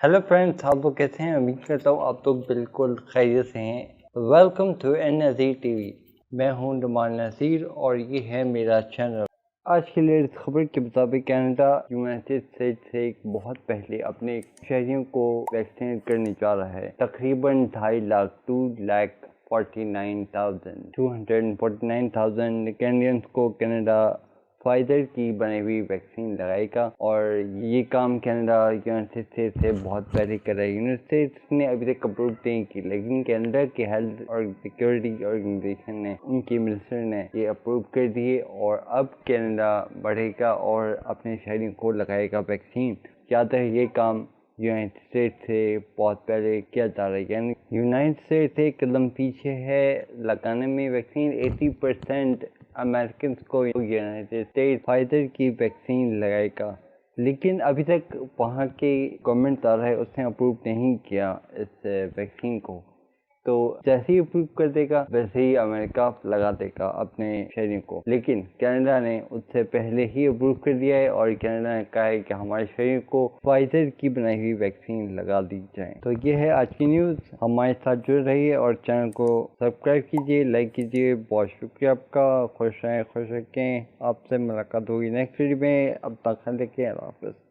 Hello friends, आप लोग कैसे हैं? उम्मीद करता हूँ आप लोग बिल्कुल खैरियत से हैं। वेलकम टू एन नज़ीर टीवी। मैं हूँ नुमान नज़ीर और ये है मेरा चैनल। आज के लिए इस खबर के मुताबिक कनाडा यूनाइटेड स्टेट्स से बहुत पहले अपने शहरियों को वैक्सीनेट करने जा रहा है। तकरीबन 2,49,249,000 कैनेडियंस को कनाडा फाइजर की बनी हुई वैक्सीन लगाएगा और ये काम कनाडा यूनाइटेड स्टेट्स से बहुत पहले कर रहा है। यूनाइटेड स्टेट्स ने अभी तक अप्रूव नहीं की, लेकिन कनाडा के हेल्थ और सिक्योरिटी ऑर्गेनाइजेशन ने, उनके मिनिस्टर ने ये अप्रूव कर दिए और अब कनाडा बढ़ेगा और अपने शहरियों को लगाएगा वैक्सीन। ज़्यादातर ये काम यूनाइटेड स्टेट्स से बहुत पहले किया जा रहा है, यानी यूनाइटेड स्टेट्स एक कदम पीछे है लगाने में वैक्सीन। 80% अमेरिकन को यूनाइटेड स्टेट्स फाइजर की वैक्सीन लगाएगा, लेकिन अभी तक वहाँ के गवर्नमेंट आ रहा है, उसने अप्रूव नहीं किया इस वैक्सीन को। तो जैसे ही अप्रूव कर देगा वैसे ही अमेरिका लगा देगा अपने शहरियों को, लेकिन कनाडा ने उससे पहले ही अप्रूव कर दिया है और कनाडा ने कहा है कि हमारे शहरियों को फाइजर की बनाई हुई वैक्सीन लगा दी जाए। तो ये है आज की न्यूज़। हमारे साथ जुड़ रहिए और चैनल को सब्सक्राइब कीजिए, लाइक कीजिए। बहुत शुक्रिया आपका। खुश रहें, खुश रखें। आपसे मुलाकात होगी नेक्स्ट वीडियो में। अब तक लेके अल्लाह हाफ़िज़।